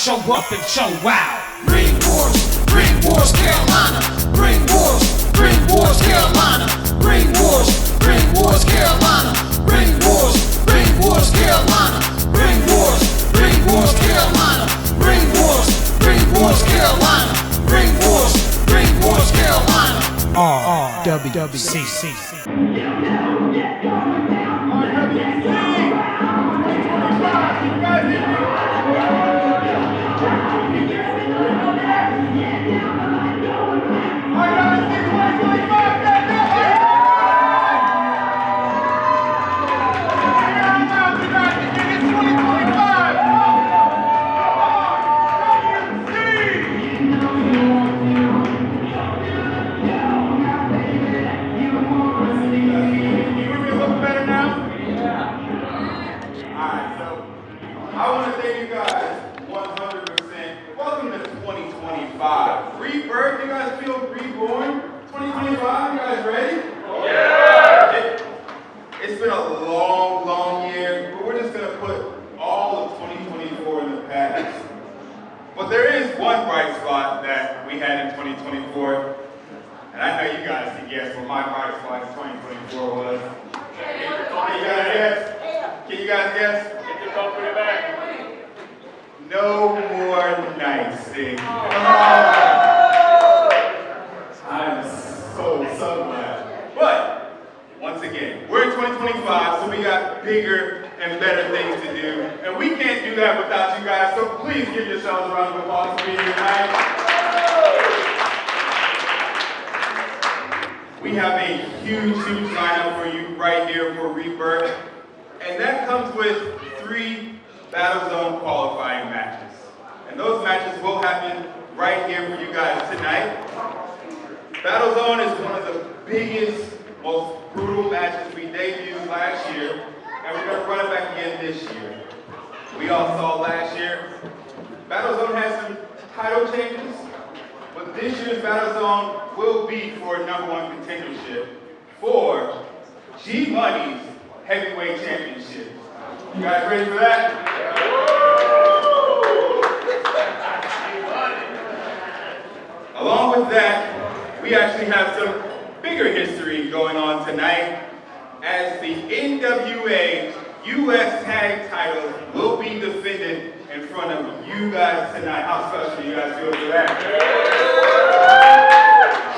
show up and show out. Ring Wars, Carolina. Ring Wars, Carolina. Ring Wars, Carolina. Ring Wars, Carolina. Ring Wars, Carolina. Ring Wars, Carolina. Ring Wars, Carolina. RWWCC. I want to thank you guys 100%. Welcome to 2025. Rebirth, you guys feel reborn? 2025, you guys ready? Yeah! It's been a long, long year, but we're just going to put all of 2024 in the past. But there is one bright spot that we had in 2024, and I know you guys can guess what my bright spot in 2024 was. Can you guys guess? Can you guys guess? No more night sing. I'm so glad. But once again, we're in 2025, so we got bigger and better things to do. And we can't do that without you guys, so please give yourselves a round of applause for being here tonight. We have a huge lineup for you right here for Rebirth. And that comes with 3 Battle Zone qualifying matches. And those matches will happen right here for you guys tonight. Battle Zone is one of the biggest, most brutal matches we debuted last year, and we're going to run it back again this year. We all saw last year, Battle Zone has some title changes, but this year's Battle Zone will be for a #1 contendership for G-Money's Heavyweight Championship. You guys ready for that? Along with that, we actually have some bigger history going on tonight, as the NWA US Tag titles will be defended in front of you guys tonight. How special do you guys feel for that?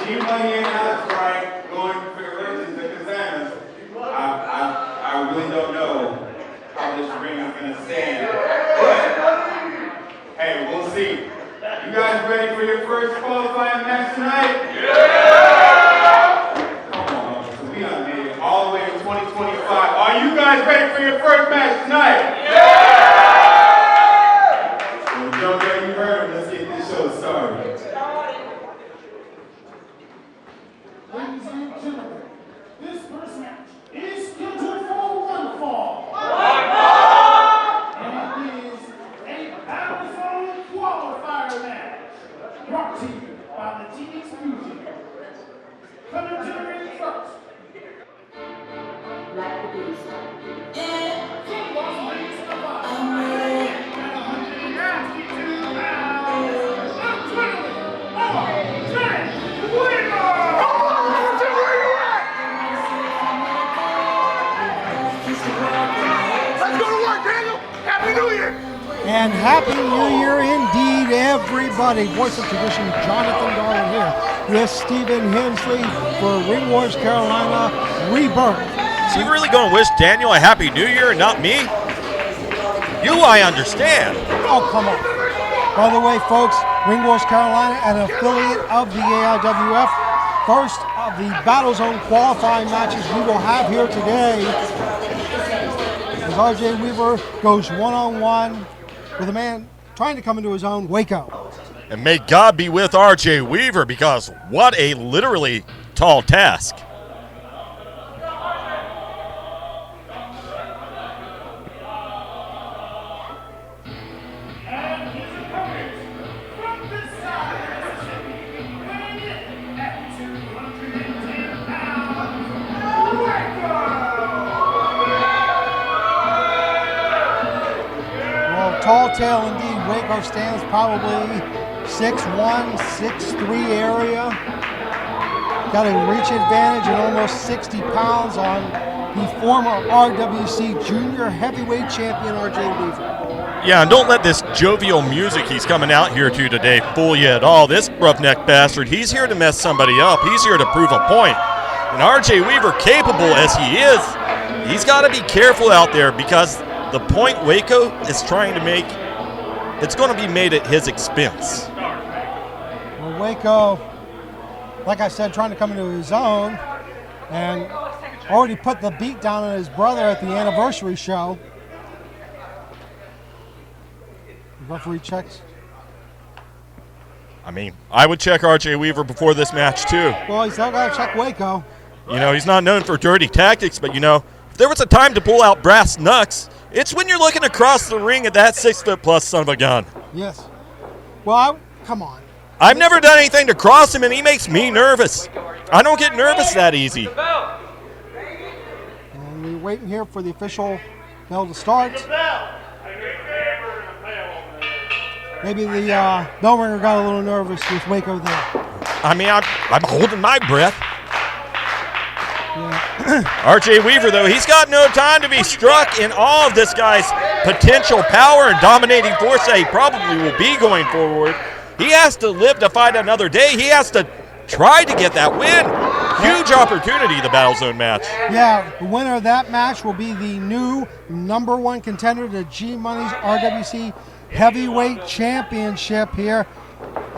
G-Money and Alex Wright going versus the Kazanas. I really don't know how this ring is going to stand, but hey, we'll see. You guys ready for your first qualifying match tonight? Yeah! Come on, so we done made it all the way to 2025. Are you guys ready for your first match tonight? Yeah! Well, Jojo, you heard him. Let's get this show started. Ladies and gentlemen, this first match is scheduled for one fall. And it is a Battle Zone qualifier match brought to you by the TX Fusion. Coming to the ring first. Like the beast. From Las Vegas, Nevada. At 152 pounds. And Happy New Year indeed, everybody. Voice of Tradition, Jonathan Darwin here with Stephen Hensley for Ring Wars Carolina Rebirth. Is he really going to wish Daniel a Happy New Year and not me? You, I understand. Oh, come on. By the way, folks, Ring Wars Carolina, an affiliate of the AIWF. First of the Battle Zone qualifying matches we will have here today, as RJ Weaver goes one-on-one with a man trying to come into his own, Wako. And may God be with RJ Weaver, because what a literally tall task. And his opponent from this side of the city, weighing in at 210 pounds, Wako! Well, tall telltale indeed. Wako stands probably 6'1", 6'3" area. Got a reach advantage and almost 60 pounds on the former RWC Junior Heavyweight Champion, R.J. Weaver. Yeah, and don't let this jovial music he's coming out here to today fool you at all. This roughneck bastard, he's here to mess somebody up. He's here to prove a point. And R.J. Weaver, capable as he is, he's got to be careful out there because the point Wako is trying to make, it's going to be made at his expense. Well, Wako, like I said, trying to come into his own and already put the beat down on his brother at the anniversary show. The referee checks. I mean, I would check R.J. Weaver before this match, too. Well, he's still got to check Wako. You know, he's not known for dirty tactics, but, you know, if there was a time to pull out brass knucks, it's when you're looking across the ring at that 6-foot-plus son of a gun. Yes. Well, come on. I've never done anything to cross him, and he makes me nervous. I don't get nervous that easy. And we're waiting here for the official bell to start. Maybe the bell ringer got a little nervous with Wako there. I mean, I'm holding my breath. Yeah. R.J. Weaver, though, he's got no time to be struck in all of this guy's potential power and dominating force that he probably will be going forward. He has to live to fight another day. He has to try to get that win. Huge opportunity, the Battle Zone match. Yeah, the winner of that match will be the new #1 contender to G-Money's RWC Heavyweight Championship here.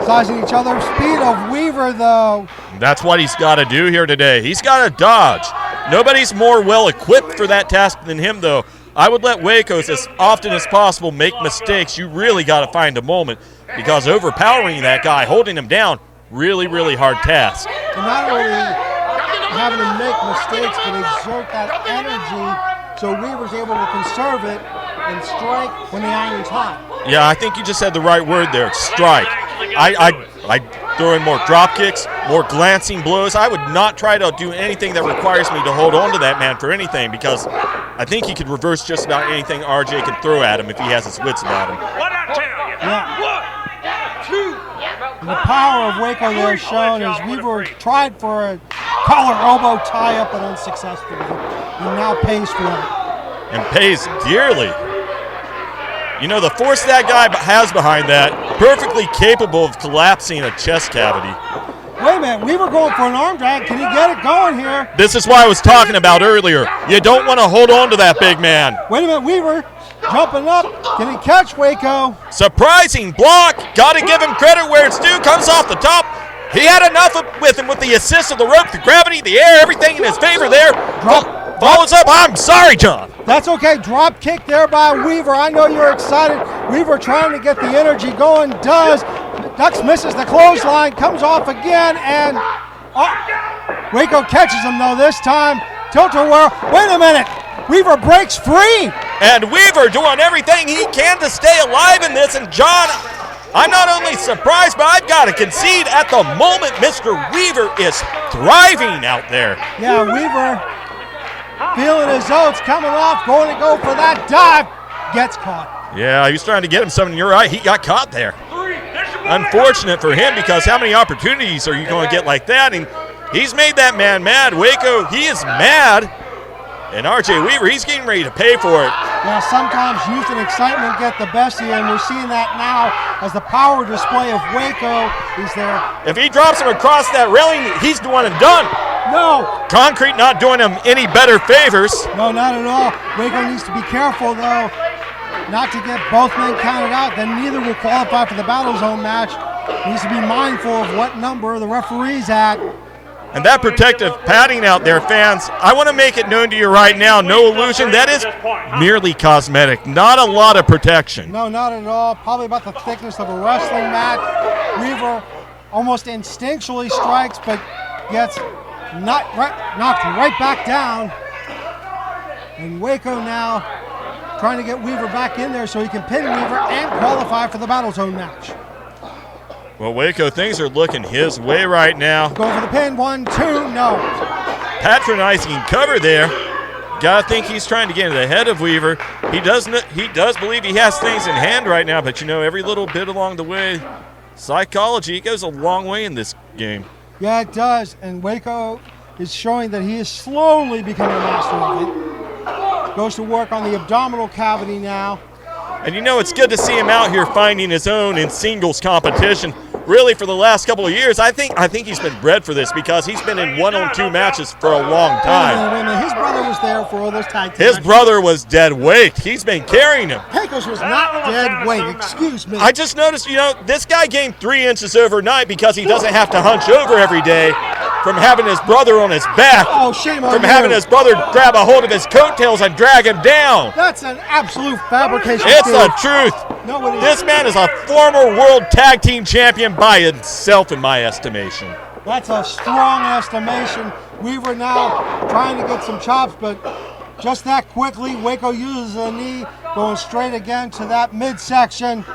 Sizing each other. Speed of Weaver, though. That's what he's got to do here today. He's got to dodge. Nobody's more well-equipped for that task than him, though. I would let Wakos as often as possible make mistakes. You really got to find a moment because overpowering that guy, holding him down, really, really hard task. And not only having to make mistakes, but exert that energy so Weaver's able to conserve it and strike when the iron's hot. Yeah, I think you just said the right word there, strike. I throw in more drop kicks, more glancing blows. I would not try to do anything that requires me to hold on to that man for anything because I think he could reverse just about anything RJ can throw at him if he has his wits about him. Yeah. And the power of Wako there shown as Weaver tried for a collar elbow tie-up but unsuccessful. He now pays for it. And pays dearly. You know, the force that guy has behind that, perfectly capable of collapsing a chest cavity. Wait a minute, Weaver going for an arm drag. Can he get it going here? This is what I was talking about earlier. You don't want to hold on to that big man. Wait a minute, Weaver jumping up. Can he catch Wako? Surprising block. Got to give him credit where it's due. Comes off the top. He had enough with him with the assist of the rope, the gravity, the air, everything in his favor there. Follows up. I'm sorry, John. That's okay. Drop kick there by Weaver. I know you're excited. Weaver trying to get the energy going. Does. Ducks misses the clothesline. Comes off again. And Wako catches him, though, this time. Tilt-a-whirl. Wait a minute. Weaver breaks free. And Weaver doing everything he can to stay alive in this. And John, I'm not only surprised, but I've got to concede at the moment Mr. Weaver is thriving out there. Yeah, Weaver feeling his oats, coming off, going to go for that dive. Gets caught. Yeah, he was trying to get him something. You're right. He got caught there. Unfortunate for him because how many opportunities are you going to get like that? And he's made that man mad. Wako, he is mad. And R.J. Weaver, he's getting ready to pay for it. Yeah, sometimes youth and excitement get the best of you, and we're seeing that now as the power display of Wako is there. If he drops him across that railing, he's the one and done. No. Concrete not doing him any better favors. No, not at all. Wako needs to be careful, though, not to get both men counted out. Then neither will qualify for the Battle Zone match. Needs to be mindful of what number the referee's at. And that protective padding out there, fans, I want to make it known to you right now, no illusion, that is merely cosmetic, not a lot of protection. No, not at all. Probably about the thickness of a wrestling mat. Weaver almost instinctually strikes, but gets knocked right back down. And Wako now trying to get Weaver back in there so he can pin Weaver and qualify for the Battle Zone match. Well, Wako, things are looking his way right now. Go for the pin, 1, 2, no. Patronizing cover there. gotta think he's trying to get in the head of Weaver. He does believe he has things in hand right now, but you know, every little bit along the way, psychology goes a long way in this game. Yeah, it does. And Wako is showing that he is slowly becoming a master of it. Goes to work on the abdominal cavity now. And you know, it's good to see him out here finding his own in singles competition. Really, for the last couple of years, I think he's been bred for this because he's been in 1-on-2 matches for a long time. Wait a minute. His brother was there for all those tag teams. His brother was dead weight. He's been carrying him. Pecos was not dead weight. Excuse me. I just noticed, you know, this guy gained 3 inches overnight because he doesn't have to hunch over every day from having his brother on his back. Oh, shame on you. From having his brother grab a hold of his coattails and drag him down. That's an absolute fabrication. It's Steve. the truth. No, it This isn't. man is a former world tag team champion by himself, in my estimation. That's a strong estimation. Weaver now trying to get some chops, but just that quickly, Wako uses a knee, going straight again to that midsection.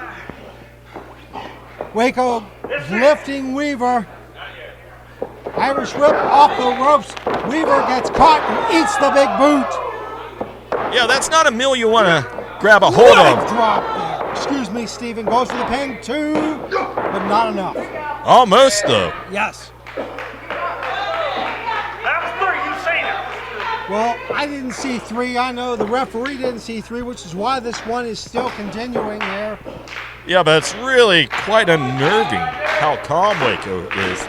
Wako lifting Weaver. Irish whip off the ropes. Weaver gets caught and eats the big boot. Yeah, that's not a mill you want to grab a hold What a of. drop there. Excuse me, Steven. Goes for the pin, 2, but not enough. Almost, though. Yes. That was 3, you seen it. Well, I didn't see 3. I know the referee didn't see 3, which is why this one is still continuing here. Yeah, but it's really quite unnerving how calm Wako is.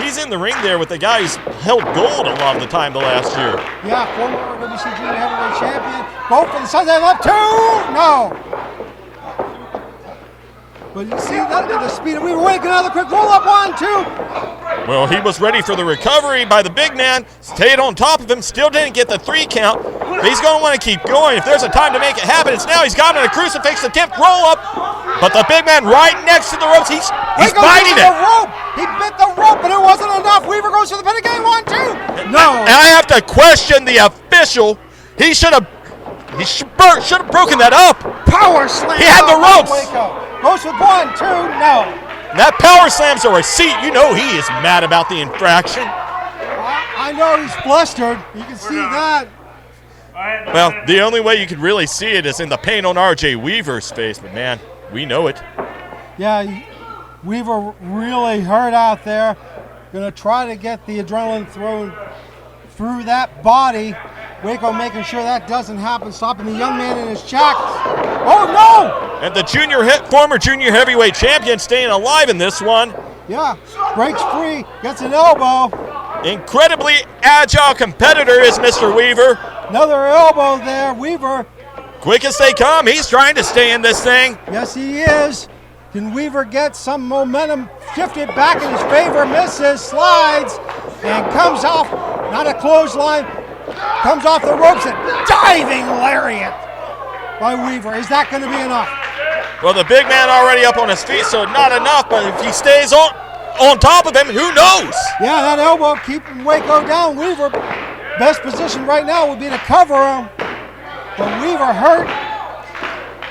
He's in the ring there with the guy who's held gold a lot of the time the last year. Yeah, former WC Junior Heavyweight Champion. Go for the Sunday left 2. No. But you see that at the speed of Weaver. Wait, another quick roll up 1, 2. Well, he was ready for the recovery by the big man. Stayed on top of him. Still didn't get the 3 count. But he's going to want to keep going. If there's a time to make it happen, it's now. He's got him in a crucifix attempt roll up. But the big man right next to the ropes. He's biting the it. rope. He bit the rope, but it wasn't enough. Weaver goes to the pin again. 1, 2. No. And I have to question the official. He should have broken that up. Power slam. He had the ropes. Wako. Goes with 1, 2. No. That power slam's a receipt. You know he is mad about the infraction. I know he's flustered. You can see that. Well, the only way you could really see it is in the pain on RJ Weaver's face, but man, we know it. Yeah, Weaver really hurt out there. Gonna try to get the adrenaline thrown through that body. Wako making sure that doesn't happen, stopping the young man in his tracks. Oh no! And the former junior heavyweight champion staying alive in this one. Yeah, breaks free, gets an elbow. Incredibly agile competitor is Mr. Weaver. Another elbow there, Weaver. Quick as they come, he's trying to stay in this thing. Yes, he is. Can Weaver get some momentum shifted back in his favor? Misses, slides, and comes off, not a clothesline, comes off the ropes and diving lariat by Weaver. Is that going to be enough? Well, the big man already up on his feet, so not enough, but if he stays on top of him, who knows? Yeah, that elbow keeping Wako down. Weaver, best position right now would be to cover him. But Weaver hurt.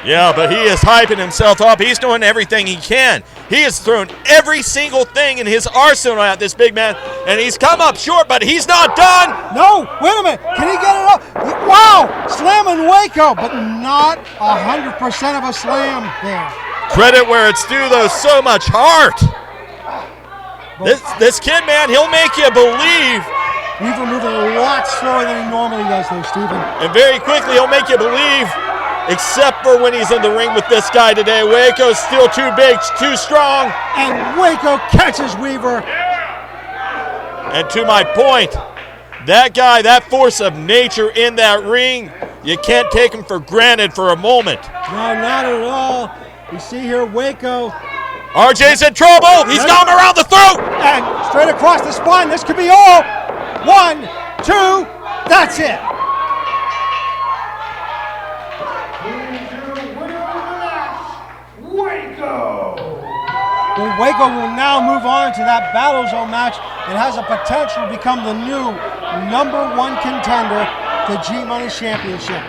Yeah, but he is hyping himself up. He's doing everything he can. He has thrown every single thing in his arsenal at this big man, and he's come up short, but he's not done. No, wait a minute. Can he get it up? Wow, slamming Wako, but not 100% of a slam there. Credit where it's due, though, so much heart. This kid, man, he'll make you believe. Weaver moving a lot slower than he normally does, though, Steven. And very quickly, he'll make you believe, except for when he's in the ring with this guy today. Waco's still too big, too strong. And Wako catches Weaver. And to my point, that guy, that force of nature in that ring, you can't take him for granted for a moment. No, not at all. You see here, Wako. RJ's in trouble. He's got him around the throat. And straight across the spine. This could be all. 1, 2, that's it. Well, Wako will now move on to that Battle Zone match and has a potential to become the new #1 contender to G-Money Championship.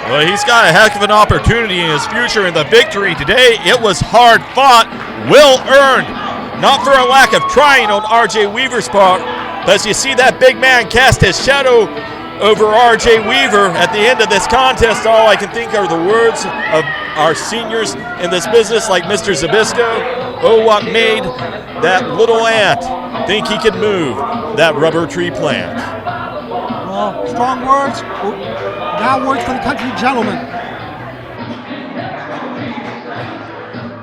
Well, he's got a heck of an opportunity in his future, and the victory today, it was hard fought, well earned. Not for a lack of trying on RJ Weaver's part, but as you see that big man cast his shadow over R.J. Weaver. At the end of this contest, all I can think are the words of our seniors in this business, like Mr. Zabisco. Oh, what made that little ant think he could move that rubber tree plant? Well, strong words. Now words for the country gentlemen.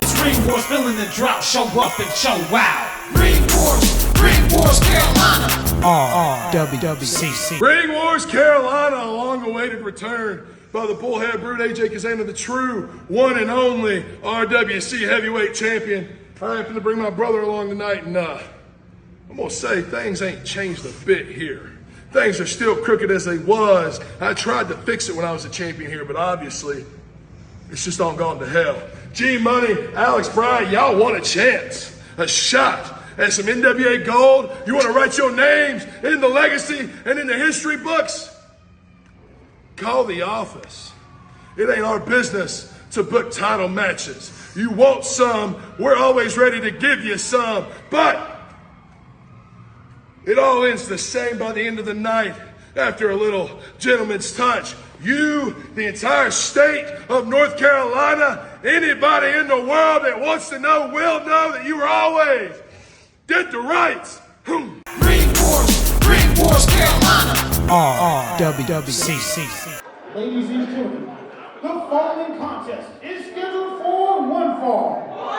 It's Ring Wars, feeling the drought. Show up and show wow. Ring Wars, Carolina. WWCC. Ring Wars Carolina, a long-awaited return by the bullhead brute AJ Kazana, the true one and only RWC heavyweight champion. I happen to bring my brother along tonight, and I'm gonna say things ain't changed a bit here. Things are still crooked as they was. I tried to fix it when I was a champion here, but obviously it's just all gone to hell. G-Money, Alex Bryant, y'all want a chance, a shot at some NWA gold? You want to write your names in the legacy and in the history books? Call the office. It ain't our business to book title matches. You want some, we're always ready to give you some, but it all ends the same by the end of the night after a little gentleman's touch. You, the entire state of North Carolina, anybody in the world that wants to know will know that you were always dead to rights. Ring Wars, Carolina. WWCC. Ladies and gentlemen, the following contest is scheduled for one fall.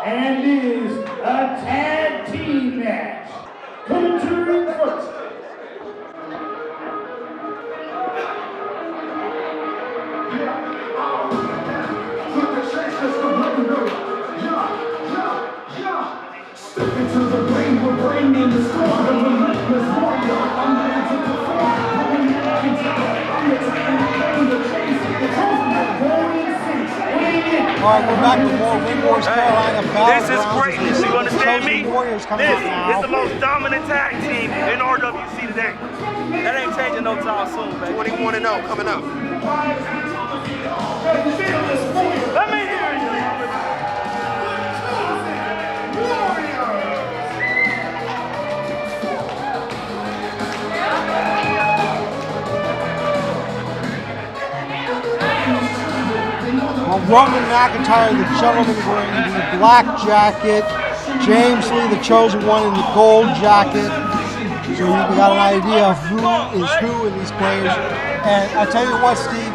And is a tag team match. Coming to the ring first. Step into the brain, we're bringing the squad of relentless warrior. I'm ready to perform. I'm the chase, the chosen of Golden City. All right, we're back to more Ring Wars Carolina BattleGrounds. This is greatness, you understand me? Warriors coming This out now. is the most dominant tag team in RWC today. That ain't changing no time soon, baby. 21-0 coming up. Let me hear you. Roman McIntyre, the gentleman, wearing the black jacket. James Lee, the chosen one, in the gold jacket. So you got an idea of who is who in these players. And I tell you what, Steve,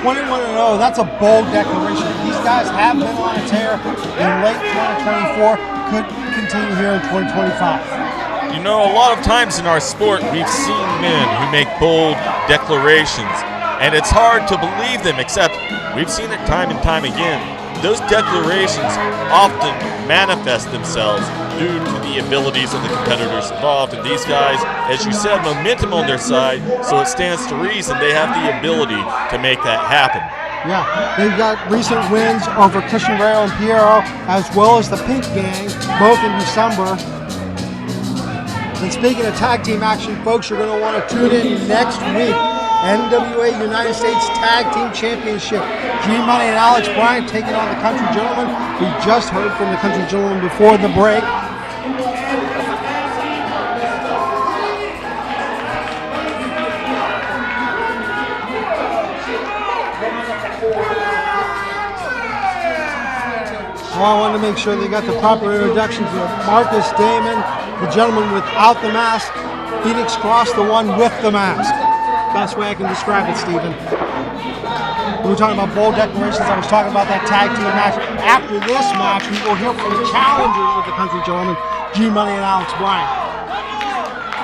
21-0, that's a bold declaration. These guys have been on a tear in late 2024, could continue here in 2025. You know, a lot of times in our sport, we've seen men who make bold declarations, and it's hard to believe them, except we've seen it time and time again. Those declarations often manifest themselves due to the abilities of the competitors involved. And these guys, as you said, momentum on their side, so it stands to reason they have the ability to make that happen. Yeah, they've got recent wins over Christian Rao and Piero, as well as the Pink Gang, both in December. And speaking of tag team action, folks, you're going to want to tune in next week. NWA United States Tag Team Championship. G-Money and Alex Bryant taking on the Country Gentlemen. We just heard from the Country Gentlemen before the break. Well, I wanted to make sure they got the proper introductions of Marcus Damon, the gentleman without the mask, Phoenix Cross, the one with the mask. Best way I can describe it, Stephen. We were talking about bold declarations. I was talking about that tag team match. After this match, we will hear from the challengers of the Country Gentlemen, G-Money and Alex Bryant.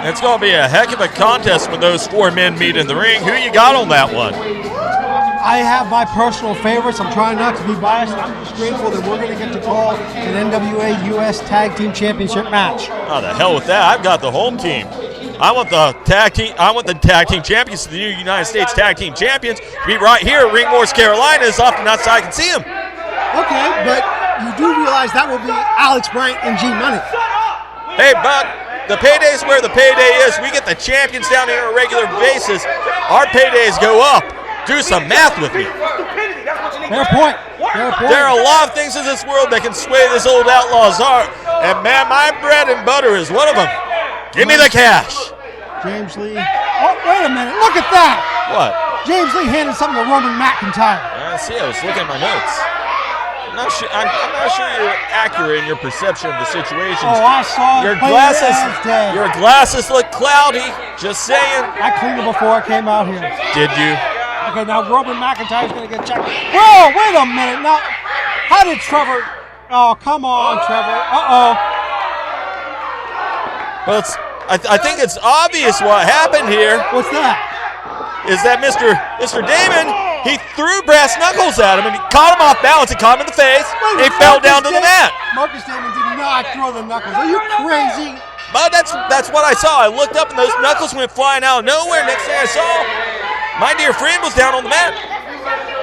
It's going to be a heck of a contest when those four men meet in the ring. Who you got on that one? I have my personal favorites. I'm trying not to be biased. I'm just grateful that we're going to get to call an NWA US Tag Team Championship match. Oh, the hell with that. I've got the home team. I want the tag team champions, the new United States tag team champions, to be right here at Ring Wars Carolina as often as I can see them. Okay, but you do realize that will be Alex Bryant and G-Money. Hey, Buck, the payday's where the payday is. We get the champions down here on a regular basis. Our paydays go up. Do some math with me. Fair point. There are a lot of things in this world that can sway this old outlaw's heart, and man, my bread and butter is one of them. Give me the cash. James Lee. Oh, wait a minute. Look at that. What? James Lee handed something to Roman McIntyre. See, I was looking at my notes. I'm not sure you're accurate in your perception of the situation. Oh, I saw it. Your glasses look cloudy. Just saying. I cleaned it before I came out here. Did you? Okay, now Roman McIntyre's going to get checked. Whoa, wait a minute. Now, how did Trevor... Oh, come on, Trevor. Uh-oh. Well, I think it's obvious what happened here. What's that? Is that Mr. Damon, he threw brass knuckles at him, and he caught him off balance. He caught him in the face, and he fell down to the mat. Marcus Damon did not throw the knuckles. Are you crazy? But that's what I saw. I looked up, and those knuckles went flying out of nowhere. Next thing I saw, my dear friend was down on the mat.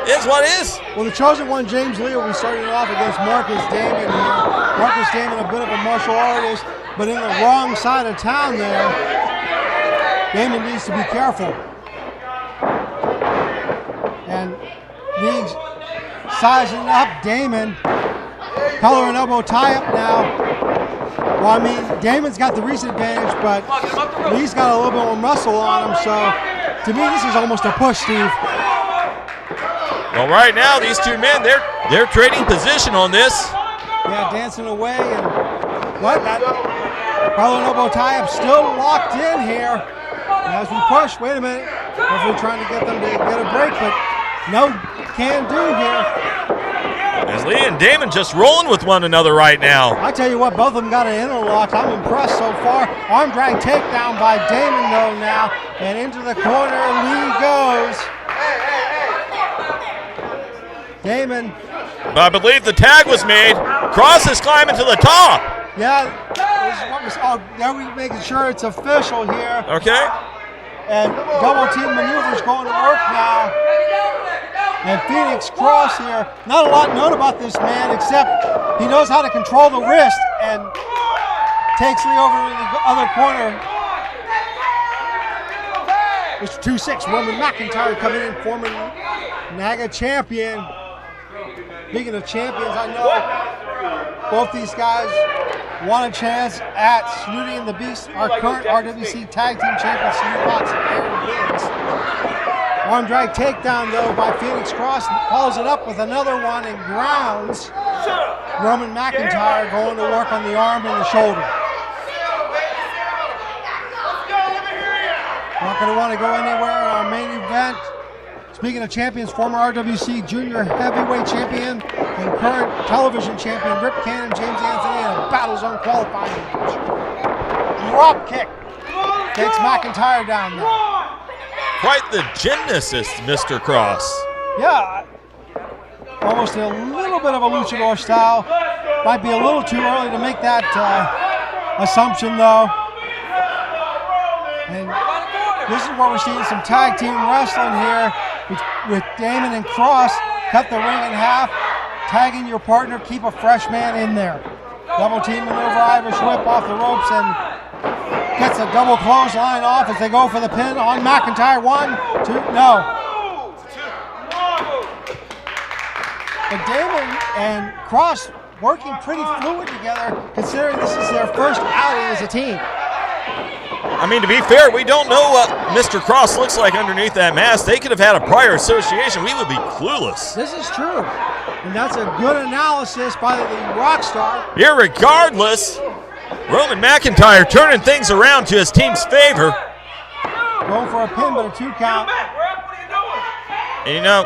It is what it is. Well, the chosen one, James Lee, will be starting off against Marcus Damon here. Marcus Damon, a bit of a martial artist, but in the wrong side of town there. Damon needs to be careful. And League's sizing up Damon. Collar and elbow tie-up now. Well, I mean, Damon's got the recent advantage, but Lee's got a little bit more muscle on him, so to me, this is almost a push, Steve. Well, right now, these two men, they're trading position on this. Yeah, dancing away, and what? That collar and elbow tie-up still locked in here. And as we push, wait a minute, we're trying to get them to get a break, but no can do here. As Lee and Damon just rolling with one another right now. I tell you what, both of them got an interlock. I'm impressed so far. Arm drag takedown by Damon though now. And into the corner Lee goes. Damon. But I believe the tag was made. Cross is climbing to the top. Yeah, this is what was, now we're making sure it's official here. Okay. And double team maneuvers going to work now. And Phoenix Cross here, not a lot known about this man except he knows how to control the wrist and takes Lee over to the other corner. Mr. 2-6, Roman McIntyre coming in, former NAGA champion. Speaking of champions, I know both these guys want a chance at Snooty and the Beast, our current RWC Tag Team Champions, Snooty Potts and Aaron Biggs. Arm drag takedown though by Phoenix Cross, follows it up with another one and grounds. Roman McIntyre going to work on the arm and the shoulder. Not going to want to go anywhere in our main event. Speaking of champions, former RWC Junior Heavyweight Champion and current television champion Rip Cannon, James Anthony in a Battle Zone qualifying match. Drop kick takes McIntyre down there. Quite the gymnast, Mr. Cross. Yeah, almost a little bit of a luchador style. Might be a little too early to make that assumption though. And this is where we're seeing some tag team wrestling here with Damon and Cross. Cut the ring in half, tagging your partner, keep a fresh man in there. Double team maneuver, Irish whip off the ropes and gets a double clothesline off as they go for the pin on McIntyre. 1, 2, no. But Damon and Cross working pretty fluid together considering this is their first outing as a team. I mean, to be fair, we don't know what Mr. Cross looks like underneath that mask. They could have had a prior association. We would be clueless. This is true. And that's a good analysis by the Rockstar. Irregardless, Roman McIntyre turning things around to his team's favor. Going for a pin, but a 2 count. And you know,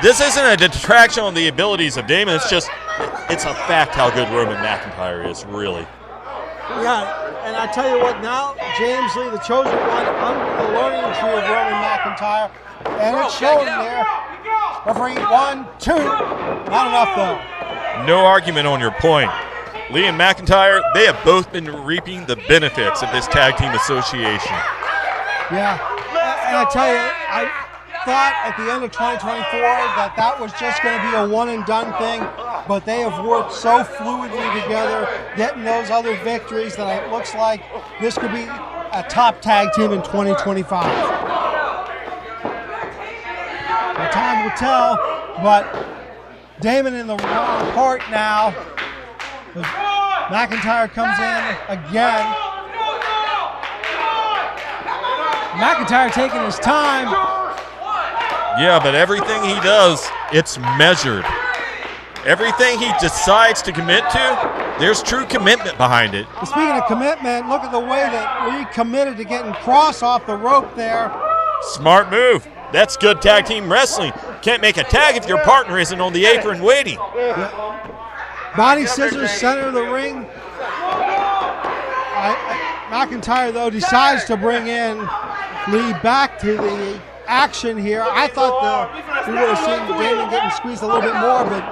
this isn't a detraction on the abilities of Damon. It's just, it's a fact how good Roman McIntyre is, really. Yeah. And I tell you what now, James Lee, the chosen one, under the learning tree of Roman McIntyre. And it's showing there. Referee 1, 2. Not enough though. No argument on your point. Lee and McIntyre, they have both been reaping the benefits of this tag team association. Yeah. And I tell you, I thought at the end of 2024 that was just going to be a one and done thing. But they have worked so fluidly together, getting those other victories that it looks like this could be a top tag team in 2025. The time will tell, but Damon in the wrong part now. McIntyre comes in again. McIntyre taking his time. Yeah, but everything he does, it's measured. Everything he decides to commit to, there's true commitment behind it. And speaking of commitment, look at the way that Lee committed to getting Cross off the rope there. Smart move. That's good tag team wrestling. Can't make a tag if your partner isn't on the apron waiting. Body scissors, center of the ring. McIntyre, though, decides to bring in Lee back to the action here. I thought we would have seen Damon getting squeezed a little bit more, but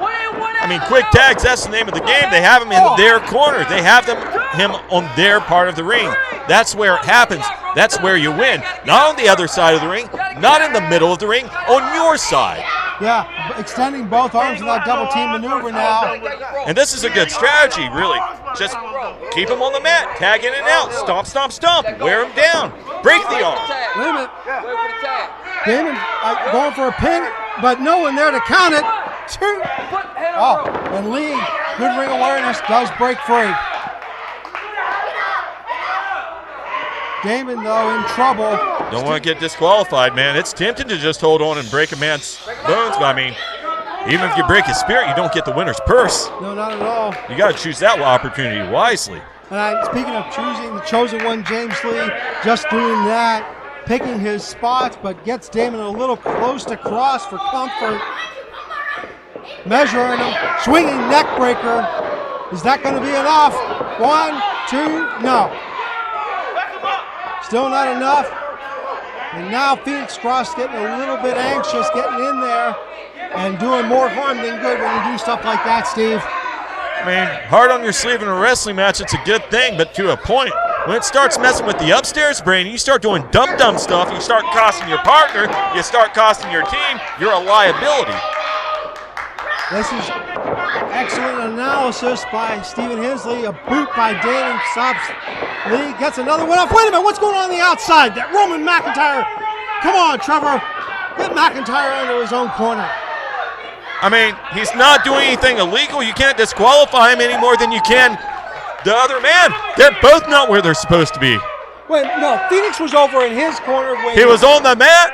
I mean, quick tags, that's the name of the game. They have him in their corner. They have him on their part of the ring. That's where it happens. That's where you win. Not on the other side of the ring, not in the middle of the ring, on your side. Yeah, extending both arms in that double team maneuver now. And this is a good strategy, really. Just keep him on the mat, tag in and out, stomp, stomp, stomp, wear him down, break the arm. Wait a minute. Damon going for a pin, but no one there to count it. Two. Oh, and Lee, good ring awareness, does break free. Damon, though, in trouble. Don't want to get disqualified, man. It's tempting to just hold on and break a man's bones, but I mean, even if you break his spirit, you don't get the winner's purse. No, not at all. You got to choose that opportunity wisely. And speaking of choosing the chosen one, James Lee, just doing that, picking his spots, but gets Damon a little close to Cross for comfort. Measuring him, swinging neck breaker. Is that going to be enough? 1, 2, no. Still not enough. And now Phoenix Cross getting a little bit anxious, getting in there and doing more harm than good when you do stuff like that, Steve. I mean, hard on your sleeve in a wrestling match, it's a good thing, but to a point. When it starts messing with the upstairs brain, you start doing dumb stuff, you start costing your partner, you start costing your team, you're a liability. This is excellent analysis by Stephen Hensley. A boot by Damon stops Lee, gets another one off. Wait a minute, what's going on the outside? That Roman McIntyre. Come on, Trevor. Get McIntyre into his own corner. I mean, he's not doing anything illegal. You can't disqualify him any more than you can the other man. They're both not where they're supposed to be. Wait, no, Phoenix was over in his corner. He was on the mat.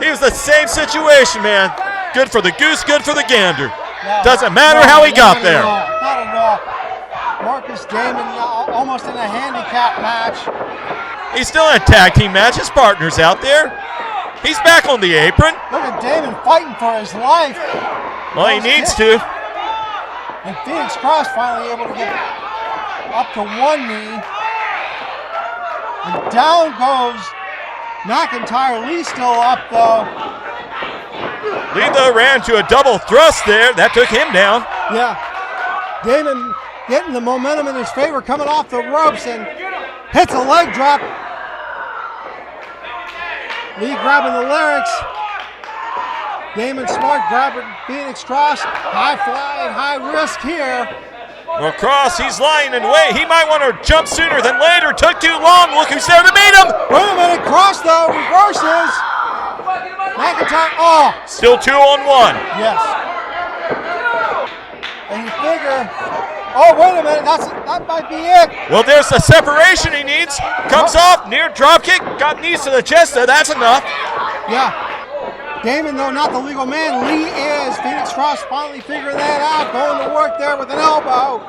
He was the same situation, man. Good for the goose, good for the gander. No, doesn't matter how he got there. Not at all. Marcus Damon almost in a handicap match. He's still in a tag team match. His partner's out there. He's back on the apron. Look at Damon fighting for his life. Well, he needs to. And Phoenix Cross finally able to get up to one knee. And down goes McIntyre. Lee still up, though. Lee, though, ran to a double thrust there. That took him down. Yeah. Damon getting the momentum in his favor, coming off the ropes and hits a leg drop. Lee grabbing the larynx. Damon smart grabbing Phoenix Cross. High fly and high risk here. Well, Cross, he's lying in wait. He might want to jump sooner than later. Took too long. Look who's there to meet him. Wait a minute. Cross, though, reverses. McIntyre, still 2 on 1. Yes. And you figure, wait a minute, that might be it. Well, there's the separation he needs. Comes off, near drop kick, got knees to the chest there, that's enough. Yeah. Damon, though, not the legal man. Lee is. Phoenix Cross finally figuring that out, going to work there with an elbow.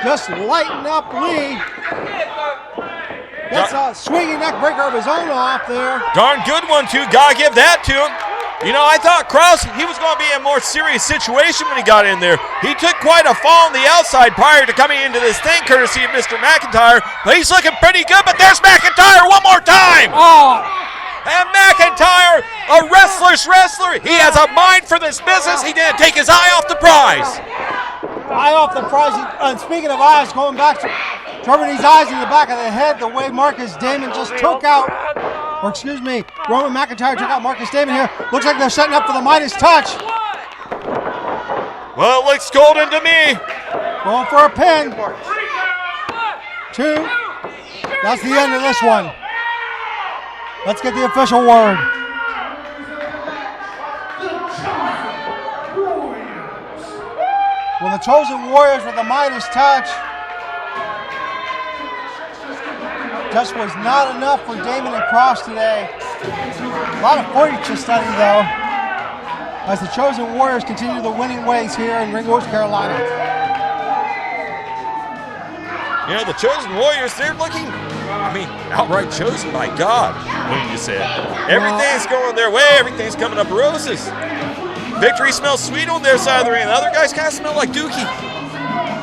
Just lighten up Lee. That's a swinging neck breaker of his own off there. Darn good one, too. Gotta give that to him. You know, I thought Cross, he was going to be in a more serious situation when he got in there. He took quite a fall on the outside prior to coming into this thing, courtesy of Mr. McIntyre. But he's looking pretty good, but there's McIntyre one more time. And McIntyre, a wrestler's wrestler. He has a mind for this business. He didn't take his eye off the prize. Eye off the prize. And speaking of eyes, going back to Trevor, these eyes in the back of the head, the way Marcus Damon just took out, or excuse me, Roman McIntyre took out Marcus Damon here. Looks like they're setting up for the Midas touch. Well, it looks golden to me. Going for a pin. 2. That's the end of this one. Let's get the official word. Well, the Chosen Warriors with the Midas touch. Just was not enough for Damon and Cross today. A lot of footage to study though, as the Chosen Warriors continue the winning ways here in Ringgold, Carolina. Yeah, the Chosen Warriors, they're looking, outright chosen by God, wouldn't you say? Everything's going their way, everything's coming up roses. Victory smells sweet on their side of the ring. The other guys kind of smell like Dookie.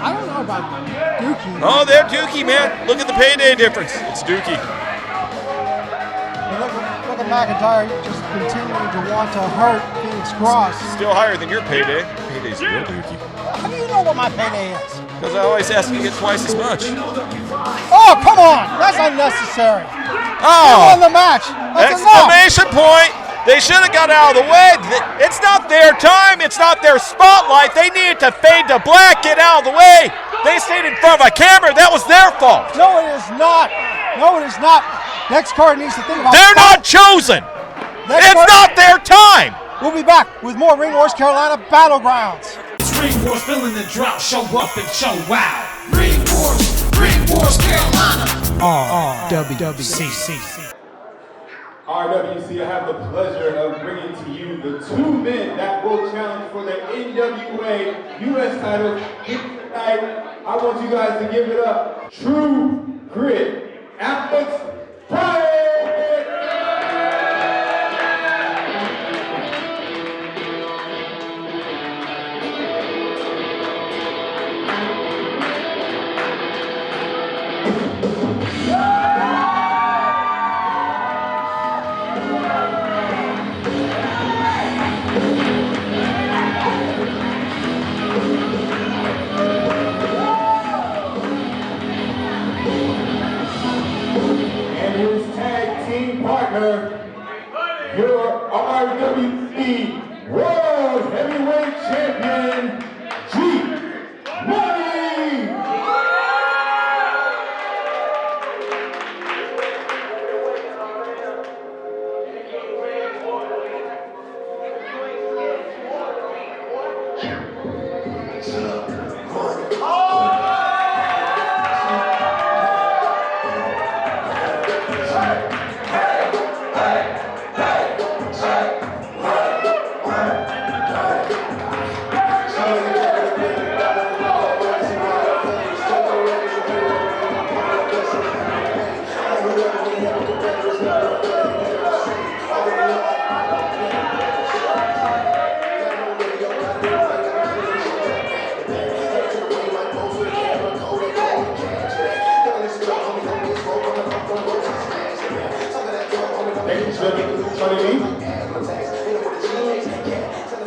I don't know about Dookie. Oh, they're Dookie, man. Look at the payday difference. It's Dookie. Look at McIntyre just continuing to want to hurt Phoenix Cross. Still higher than your payday. Payday's real Dookie. How do you know what my payday is? Because I always ask you to get twice as much. Oh, come on! That's unnecessary. Oh! You won the match. That's enough. Exclamation point! They should have got out of the way. It's not their time. It's not their spotlight. They needed to fade to black, get out of the way. They stayed in front of a camera. That was their fault. No, it is not. No, it is not. Next card needs to think about. They're not chosen. It's not their time. We'll be back with more Ring Wars Carolina BattleGrounds. It's Ring Wars, feeling the drought. Show up and show wow. Ring Wars Carolina. RWC. RWC, I have the pleasure of bringing to you the two men that will challenge for the NWA US title tonight. I want you guys to give it up. True Grit, Alex Bryant! Your RWC World Heavyweight Champion, G-Money!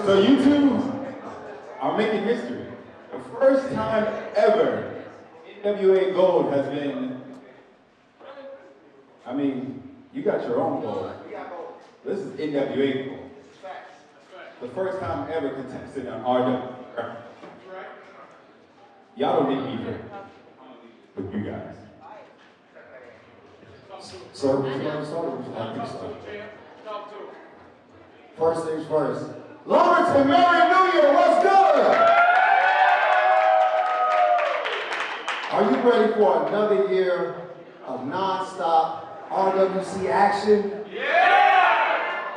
So you two are making history. The first time ever NWA Gold has been, you got your own gold. This is NWA Gold. The first time ever contested on RW. Y'all don't need me here, but you guys. So, would you like to start or would you like to start? First things first. Lumberton, Merry New Year, what's good? Are you ready for another year of non-stop RWC action? Yeah!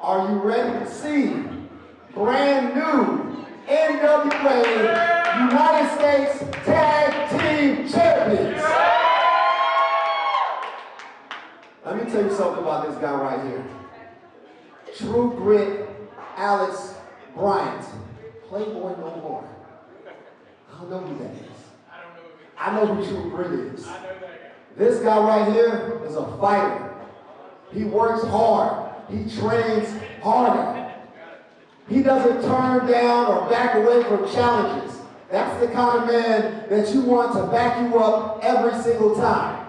Are you ready to see brand new NWA United States Tag Team Champions? Let me tell you something about this guy right here. True Grit, Alex Bryant. Playboy no more. I don't know who that is. I know who True Grit is. This guy right here is a fighter. He works hard. He trains harder. He doesn't turn down or back away from challenges. That's the kind of man that you want to back you up every single time.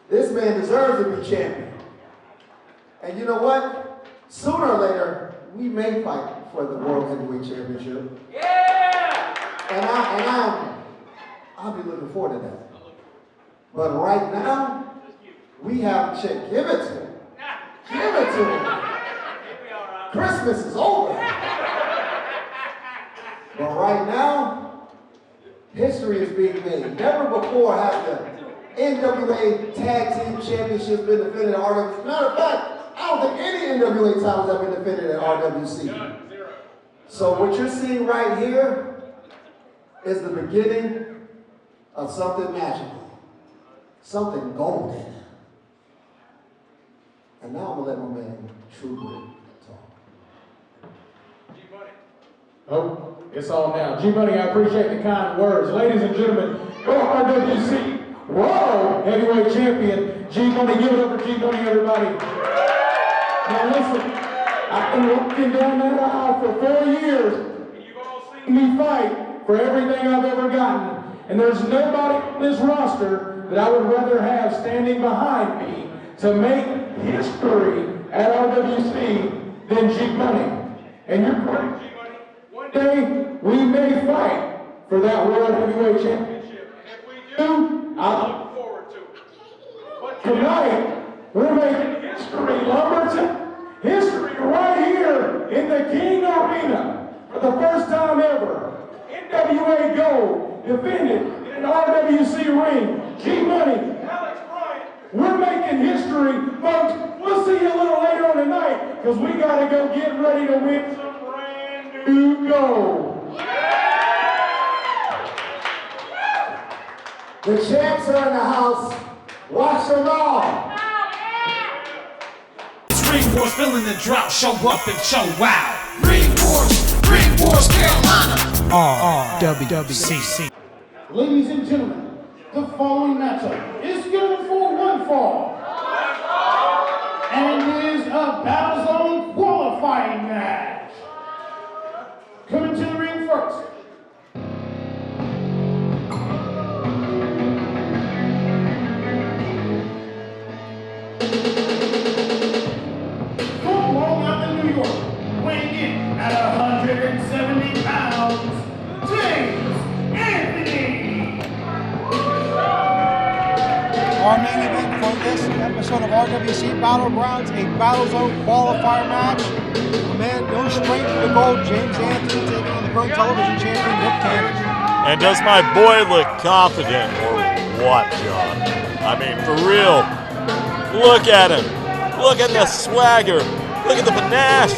This man deserves to be champion. And you know what? Sooner or later, we may fight for the World Heavyweight Championship. Yeah! And I'll be looking forward to that. But right now, we have a check. Give it to him. Give it to him. Christmas is over. But right now, history is being made. Never before has the NWA Tag Team Championships been defended at RWC. Matter of fact, I don't think any NWA titles have been defended at RWC. So what you're seeing right here is the beginning of something magical, something golden. And now I'm gonna let my man True Grit talk. Oh, it's all now. G-Money, I appreciate the kind words. Ladies and gentlemen, your RWC World Heavyweight Champion, G-Money. Give it up for G-Money, everybody. Now listen, I've been walking down that aisle for 4 years, and you've all seen me fight for everything I've ever gotten. And there's nobody on this roster that I would rather have standing behind me to make history at RWC than G-Money. And you're correct, G-Money. One day, we may fight for that World Heavyweight Championship. And if we do, I look forward to it. But tonight, we're making history, Lumberton. History right here in the King Arena. For the first time ever, NWA Gold defended in an RWC ring. G-Money, Alex Bryant, we're making history, folks. We'll see you a little later on tonight, because we got to go get ready to win some brand new gold. The champs are in the house. Watch them all. Ring Wars, filling the drought, show up and show wow. Ring Wars, Carolina. RWC. Ladies and gentlemen, the following matchup is scheduled for one fall. And is a Battle Zone qualifying match. Coming to the ring first. From Long Island, New York, weighing in at 170 pounds, James Anthony. Our main event for this episode of RWC BattleGrounds, a Battle Zone qualifier match. A man no straight to the gold, James Anthony, taking on the current television champion, Rip Cannon. And does my boy look confident or what, John? I mean, for real. Look at him. Look at the swagger. Look at the panache.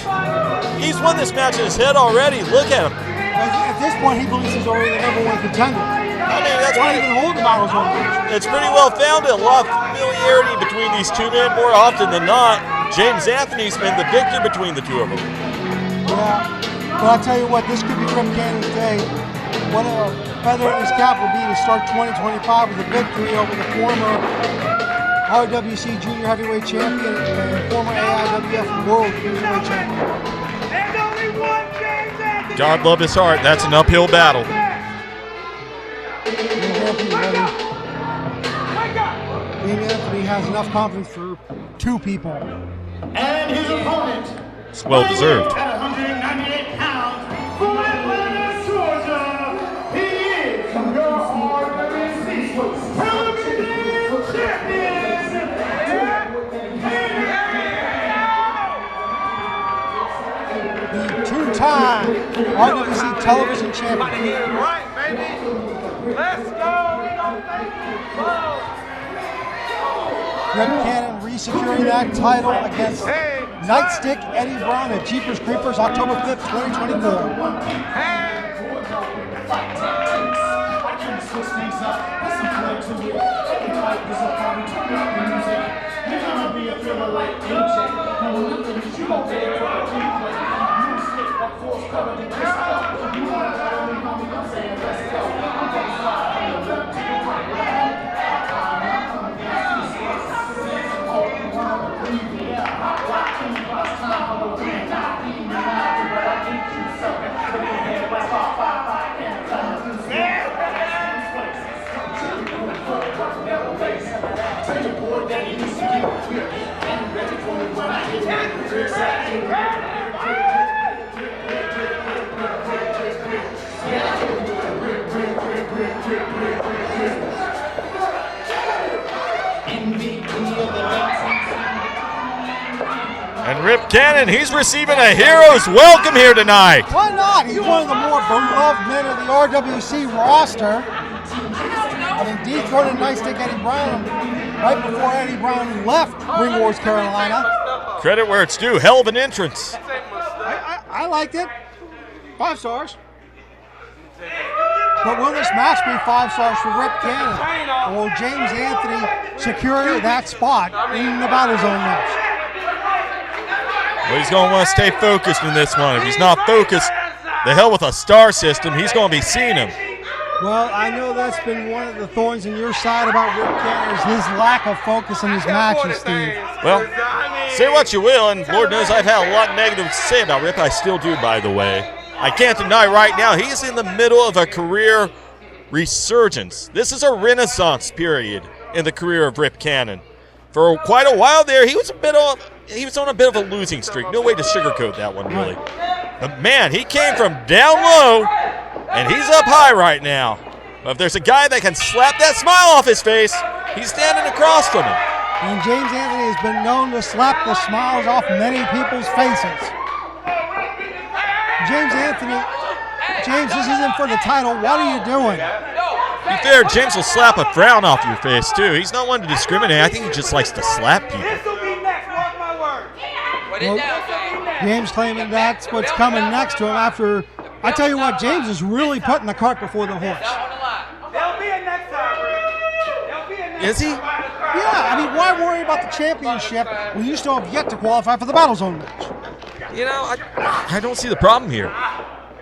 He's won this match in his head already. Look at him. At this point, he believes he's already the #1 contender. I mean, that's why he even hold the Battle Zone match. It's pretty well founded. A lot of familiarity between these two men. More often than not, James Anthony's been the victor between the two of them. Yeah, but I'll tell you what, this could be Rip Cannon's day. What a feather in his cap would be to start 2025 with a victory over the former RWC Junior Heavyweight Champion and former AIWF World Cruiserweight Champion. There's only one James Anthony. God love his heart. That's an uphill battle. James Anthony has enough confidence for two people. And his opponent, It's well deserved. at 198 pounds, from Atlanta, Georgia, he is your RWC Television Champion, The two-time RWC Television Champion. Right, baby. Let's go. Rip Cannon re-securing that title against Nightstick Eddie Brown at Jeepers Creepers October 5th, 2024. And Rip Cannon, he's receiving a hero's welcome here tonight. Why not? He's one of the more beloved men of the RWC roster. I mean, D throwing a nice stick Eddie Brown right before Eddie Brown left Ring Wars Carolina. Credit where it's due. Hell of an entrance. I liked it. 5 stars. But will this match be 5 stars for Rip Cannon? Or will James Anthony secure that spot in the Battle Zone match? Well, he's going to want to stay focused in this one. If he's not focused, the hell with a star system, he's going to be seeing him. Well, I know that's been one of the thorns in your side about Rip Cannon is his lack of focus in his matches, Steve. Well, say what you will, and Lord knows I've had a lot negative to say about Rip. I still do, by the way. I can't deny right now he's in the middle of a career resurgence. This is a renaissance period in the career of Rip Cannon. For quite a while there, he was on a bit of a losing streak. No way to sugarcoat that one, really. But man, he came from down low, and he's up high right now. But if there's a guy that can slap that smile off his face, he's standing across from him. And James Anthony has been known to slap the smiles off many people's faces. James Anthony, James, this isn't for the title. What are you doing? To be fair, James will slap a frown off your face, too. He's not one to discriminate. I think he just likes to slap people. Well, James claiming that's what's coming next to him after. I tell you what, James is really putting the cart before the horse. Is he? Yeah, I mean, why worry about the championship when you still have yet to qualify for the Battle Zone match? You know, I don't see the problem here.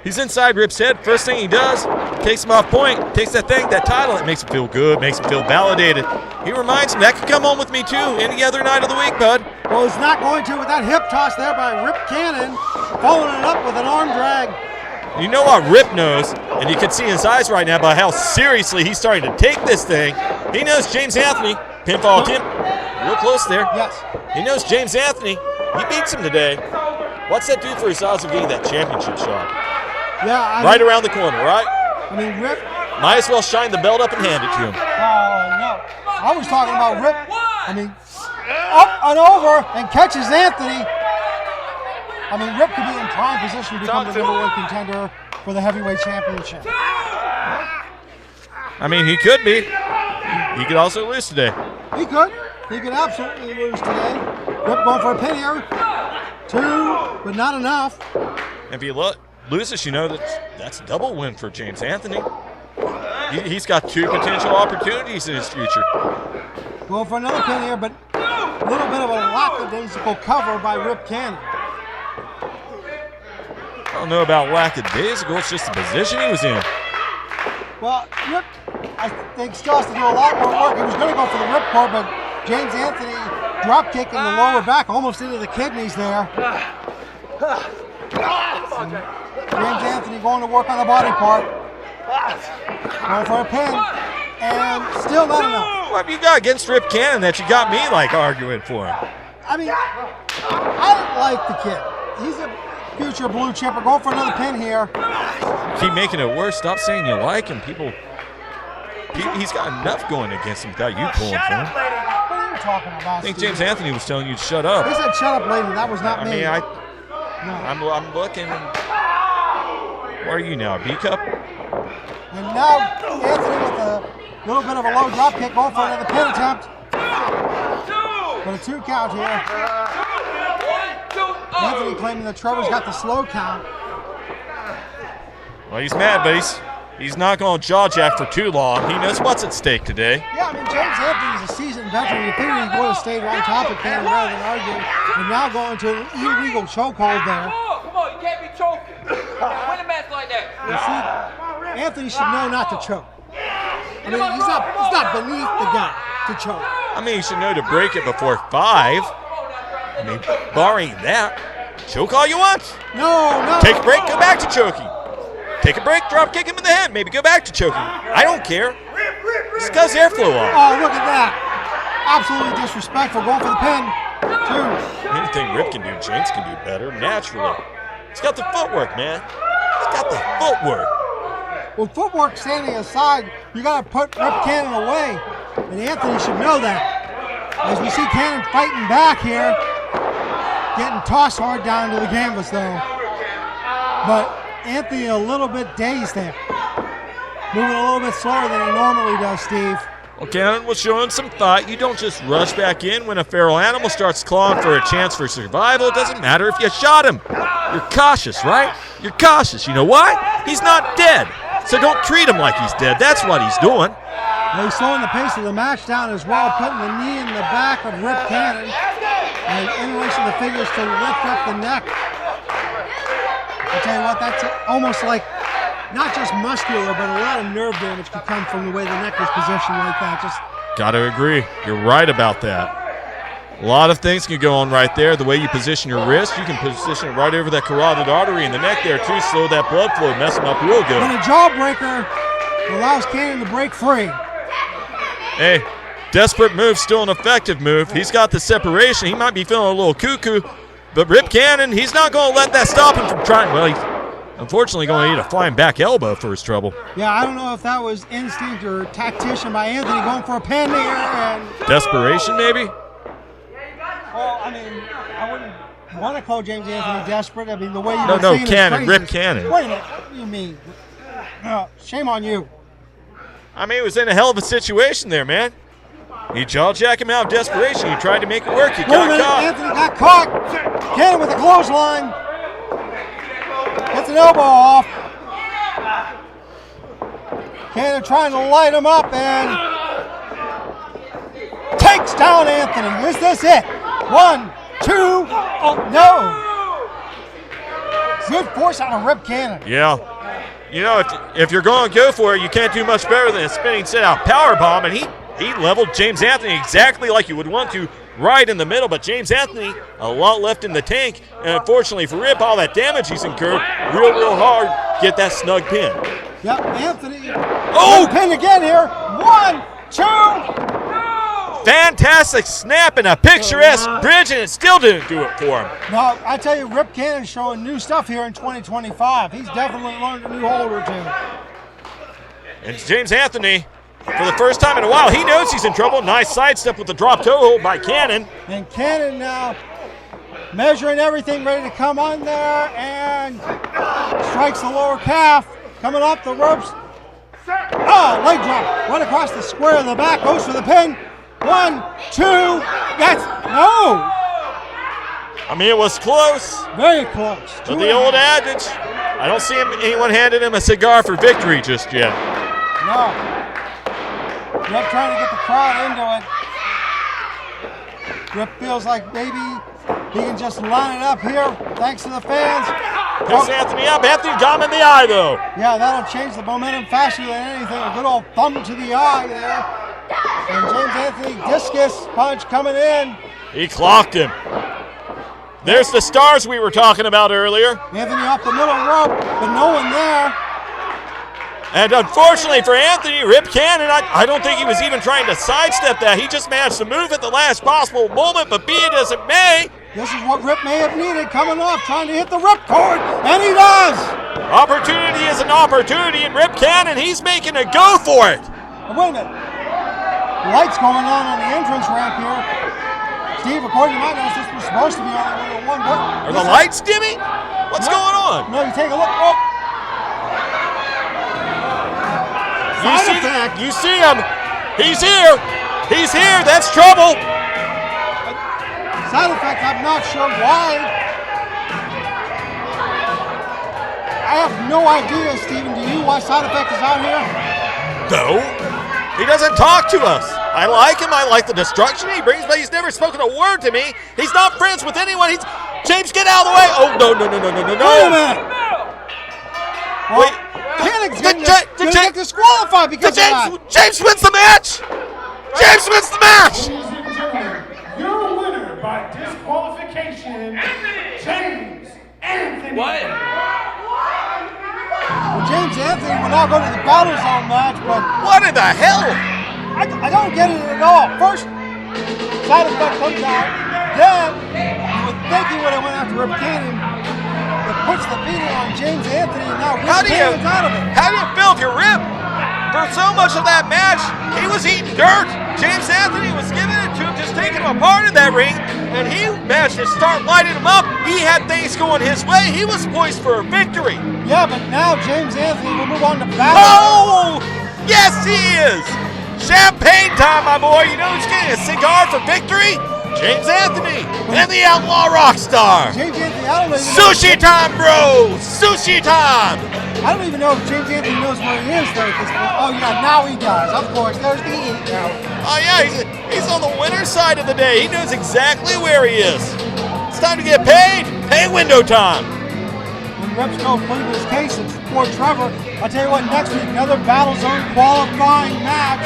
He's inside Rip's head. First thing he does, takes him off point, takes that title. It makes him feel good, makes him feel validated. He reminds him that could come home with me too any other night of the week, bud. Well, he's not going to with that hip toss there by Rip Cannon, following it up with an arm drag. You know what Rip knows, and you can see in his eyes right now by how seriously he's starting to take this thing. He knows James Anthony, pinfall him, real close there. Yes. He knows James Anthony. He beats him today. What's that do for his odds of getting that championship shot? Yeah, right around the corner, right? I mean, Rip. Might as well shine the belt up and hand it to him. Oh, no. I was talking about Rip. I mean, up and over and catches Anthony. I mean, Rip could be in prime position to become the #1 contender for the heavyweight championship. I mean, he could be. He could also lose today. He could. He could absolutely lose today. Rip going for a pin here. 2, but not enough. If he loses, you know that's a double win for James Anthony. He's got 2 potential opportunities in his future. Going for another pin here, but a little bit of a lackadaisical cover by Rip Cannon. I don't know about lackadaisical, it's just the position he was in. Well, Rip, I think, still has to do a lot more work. He was going to go for the ripcord, but James Anthony drop kick in the lower back, almost into the kidneys there. James Anthony going to work on the body part. Going for a pin, and still not enough. What have you got against Rip Cannon that you got me like arguing for him? I mean, I like the kid. He's a future blue chipper. Going for another pin here. Keep making it worse. Stop saying you like him. He's got enough going against him without you pulling for him. What are you talking about, I think Steve? James Anthony was telling you to shut up. He said shut up, lady. That was not me. I mean, I'm looking. Where are you now, a B cup? And now Anthony with a little bit of a low drop kick, going for another pin attempt. But a 2 count here. Anthony claiming that Trevor's got the slow count. Well, he's mad, but he's not going to jaw jack for too long. He knows what's at stake today. Yeah, I mean, James Anthony's a seasoned veteran. You figure he would have stayed on top of Cannon rather than arguing. And now going to an illegal chokehold there. Come on, you can't be choking. Win a match like that. You see, Anthony should know not to choke. I mean, he's not beneath the guy to choke. I mean, he should know to break it before 5. I mean, barring that, choke all you want. No. Take a break, go back to choking. Take a break, drop kick him in the head, maybe go back to choking. I don't care. Just cuts airflow off. Oh, look at that. Absolutely disrespectful. Going for the pin. 2. Anything Rip can do, James can do better, naturally. He's got the footwork, man. He's got the footwork. Well, footwork standing aside, you got to put Rip Cannon away. And Anthony should know that. As we see Cannon fighting back here. Getting tossed hard down to the canvas, though. But Anthony a little bit dazed there. moving a little bit slower than he normally does, Steve. Well, Cannon was showing some thought. You don't just rush back in when a feral animal starts clawing for a chance for survival. It doesn't matter if you shot him. You're cautious, right? You're cautious. You know why? He's not dead. So don't treat him like he's dead. That's what he's doing. Well, he's slowing the pace of the match down as well, putting the knee in the back of Rip Cannon and interlacing the fingers to lift up the neck. I'll tell you what, that's almost like not just muscular, but a lot of nerve damage could come from the way the neck is positioned like that. Gotta agree. You're right about that. A lot of things can go on right there. The way you position your wrist, you can position it right over that carotid artery in the neck there too, slow that blood flow, mess him up real good. And a jawbreaker allows Cannon to break free. Hey, desperate move, still an effective move. He's got the separation. He might be feeling a little cuckoo, but Rip Cannon, he's not going to let that stop him from trying. Well, he's unfortunately going to need a flying back elbow for his trouble. Yeah, I don't know if that was instinct or tactician by Anthony going for a pin there. And desperation, maybe? Well, I mean, I wouldn't want to call James Anthony desperate. I mean, the way you No, Cannon, Rip Cannon. Wait a minute, what do you mean? No, shame on you. I mean, he was in a hell of a situation there, man. You jaw-jack him out of desperation. You tried to make it work. You got caught. Anthony got caught. Cannon with a clothesline. Gets an elbow off. Cannon trying to light him up and takes down Anthony. Is this it? 1, 2, oh, no. Good force out of Rip Cannon. Yeah. You know, if you're going to go for it, you can't do much better than a spinning sit-out powerbomb, and he leveled James Anthony exactly like you would want to, right in the middle. But James Anthony, a lot left in the tank, and unfortunately for Rip, all that damage he's incurred, real hard, get that snug pin. Yep, Anthony. Oh! Pin again here. 1, 2. Fantastic snap and a picturesque bridge, and it still didn't do it for him. No, I tell you, Rip Cannon's showing new stuff here in 2025. He's definitely learned a new hold or two. And James Anthony, for the first time in a while, he knows he's in trouble. Nice sidestep with the drop toe hold by Cannon. And Cannon now measuring everything, ready to come on there, and strikes the lower calf, coming off the ropes. Oh, leg drop, right across the square of the back, goes for the pin. 1, 2, that's, no! I mean, it was close. Very close. But the old adage, I don't see anyone handing him a cigar for victory just yet. No. Rip trying to get the crowd into it. Rip feels like maybe he can just line it up here, thanks to the fans. Picks Anthony up. Anthony got him in the eye, though. Yeah, that'll change the momentum faster than anything. A good old thumb to the eye there. And James Anthony, discus punch coming in. He clocked him. There's the stars we were talking about earlier. Anthony off the middle rope, but no one there. And unfortunately for Anthony, Rip Cannon, I don't think he was even trying to sidestep that. He just managed to move at the last possible moment, but be it as it may. This is what Rip may have needed, coming off, trying to hit the rip cord, and he does. Opportunity is an opportunity, and Rip Cannon, he's making a go for it. Wait a minute. Lights going on the entrance ramp here. Steve, according to my notes, this was supposed to be only one. Are the lights dimming? What's going on? No, you take a look. Oh. You see him. He's here. He's here. That's trouble. Side effect, I'm not sure why. I have no idea, Steven. Do you why side effect is out here? No. He doesn't talk to us. I like him. I like the destruction he brings, but he's never spoken a word to me. He's not friends with anyone. James, get out of the way. Oh, no. Wait a minute. Well, Wait. Canon's gonna get disqualified because of that. James wins the match. James wins the match. Ladies and gentlemen, your winner by disqualification, James Anthony. What? Well, James Anthony will now go to the Battle Zone match, but What in the hell? I don't get it at all. First, side effect comes out. Then, you would think he would have went after Rip Cannon. It puts the beating on James Anthony, and now Rip Cannon's out of it. How do you feel if you're Rip? For so much of that match, he was eating dirt. James Anthony was giving it to him, just taking him apart in that ring. and he managed to start lighting him up. He had things going his way. He was poised for a victory. Yeah, but now James Anthony will move on to battle. Oh, yes he is. Champagne time, my boy. You know who's getting a cigar for victory? James Anthony and the Outlaw Rockstar. James Anthony, I don't even know. Sushi time, bro. Sushi time. I don't even know if James Anthony knows where he is though at this point. Oh yeah, now he does. Of course, there's the eat now. Oh yeah, he's on the winner's side of the day. He knows exactly where he is. It's time to get paid. Pay window time. When Repsco pleaded his case for Trevor, I'll tell you what, next week, another Battle Zone qualifying match,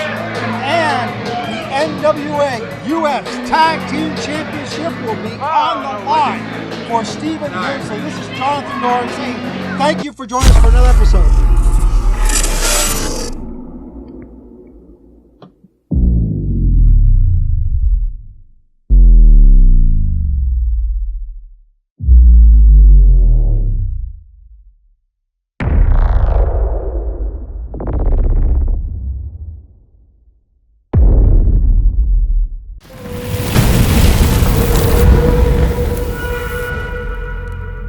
and the NWA US Tag Team Championship will be on the line for Stephen Hensley. This is Jonathan Doran saying thank you for joining us for another episode.